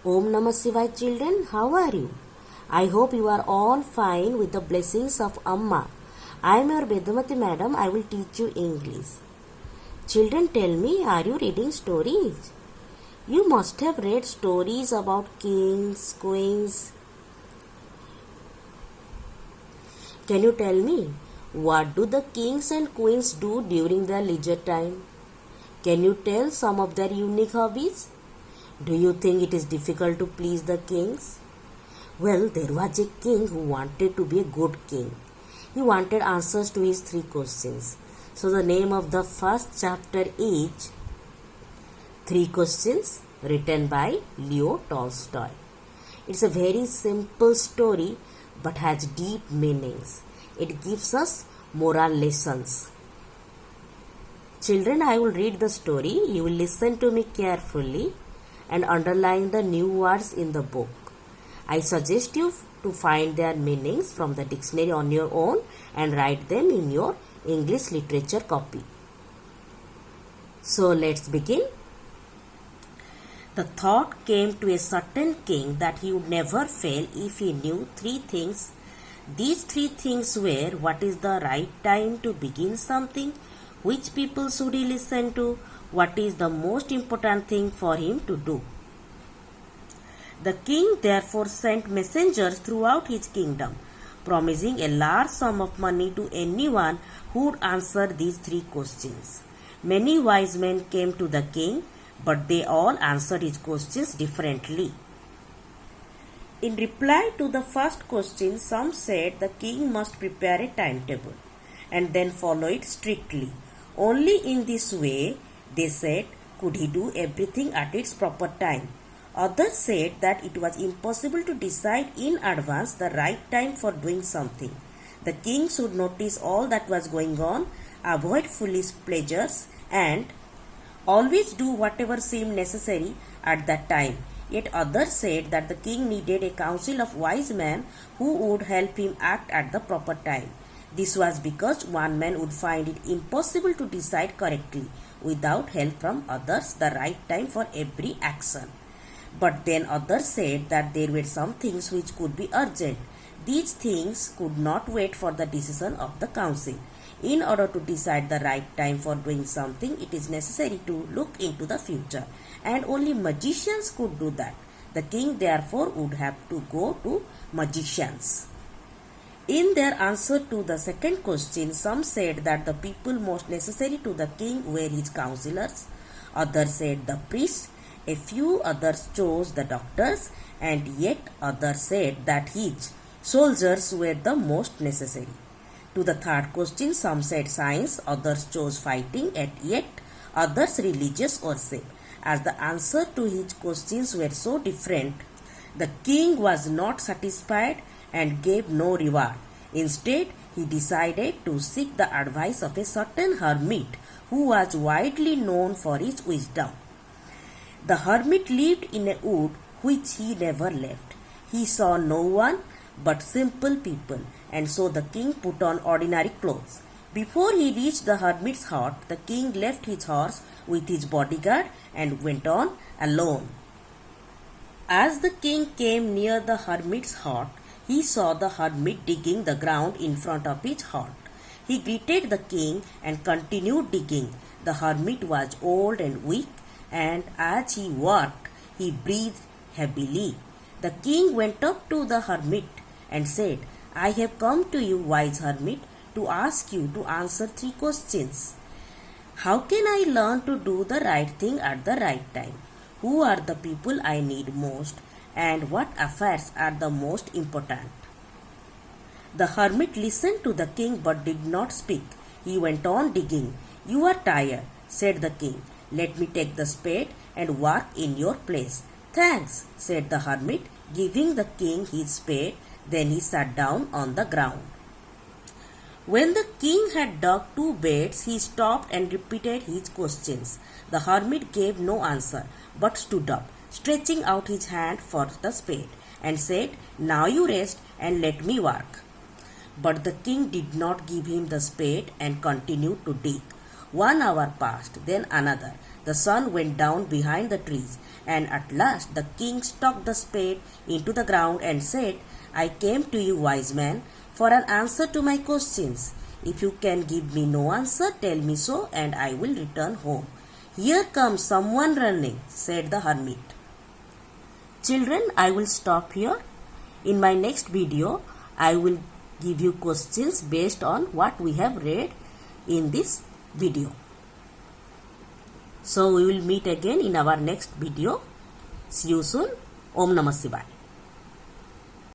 Om Namah Shivaya children, how are you? I hope you are all fine with the blessings of Amma. I am your Vedamati madam, I will teach you English. Children, tell me, are you reading stories? You must have read stories about kings, queens. Can you tell me, what do the kings and queens do during their leisure time? Can you tell some of their unique hobbies? Do you think it is difficult to please the kings? Well, there was a king who wanted to be a good king. He wanted answers to his 3 questions. So the name of the first chapter is 3 Questions, written by Leo Tolstoy. It's a very simple story but has deep meanings. It gives us moral lessons. Children, I will read the story. You will listen to me carefully and underline the new words in the book. I suggest you to find their meanings from the dictionary on your own and write them in your English literature copy. So let's begin. The thought came to a certain king that he would never fail if he knew 3 things. These 3 things were: what is the right time to begin something, which people should he listen to, what is the most important thing for him to do. The king therefore sent messengers throughout his kingdom, promising a large sum of money to anyone who would answer these 3 questions. Many wise men came to the king, but they all answered his questions differently. In reply to the first question, some said the king must prepare a timetable and then follow it strictly. Only in this way, they said, could he do everything at its proper time. Others said that it was impossible to decide in advance the right time for doing something. The king should notice all that was going on, avoid foolish pleasures, and always do whatever seemed necessary at that time. Yet others said that the king needed a council of wise men who would help him act at the proper time. This was because one man would find it impossible to decide correctly without help from others the right time for every action. But then others said that there were some things which could be urgent. These things could not wait for the decision of the council. In order to decide the right time for doing something, it is necessary to look into the future, and only magicians could do that. The king therefore would have to go to magicians. In their answer to the second question, some said that the people most necessary to the king were his counselors. Others said the priests. A few others chose the doctors, and yet others said that his soldiers were the most necessary. To the third question, some said science, others chose fighting, and yet others religious worship. As the answer to his questions were so different, the king was not satisfied and gave no reward. Instead, he decided to seek the advice of a certain hermit who was widely known for his wisdom. The hermit lived in a wood which he never left. He saw no one but simple people, and so the king put on ordinary clothes. Before he reached the hermit's hut, the king left his horse with his bodyguard and went on alone. As the king came near the hermit's hut, he saw the hermit digging the ground in front of his hut. He greeted the king and continued digging. The hermit was old and weak, and as he worked, he breathed heavily. The king went up to the hermit and said, I have come to you, wise hermit, to ask you to answer 3 questions. How can I learn to do the right thing at the right time? Who are the people I need most? And what affairs are the most important? The hermit listened to the king but did not speak. He went on digging. You are tired, said the king. Let me take the spade and work in your place. Thanks, said the hermit, giving the king his spade. Then he sat down on the ground. When the king had dug 2 beds, he stopped and repeated his questions. The hermit gave no answer, but stood up, stretching out his hand for the spade, and said, Now you rest and let me work. But the king did not give him the spade and continued to dig. 1 hour passed, then another. The sun went down behind the trees, and at last the king stuck the spade into the ground and said, I came to you, wise man, for an answer to my questions. If you can give me no answer, tell me so, and I will return home. Here comes someone running, said the hermit. Children, I will stop here. In my next video, I will give you questions based on what we have read in this video. So we will meet again in our next video. See you soon. Om Namah Shivaya.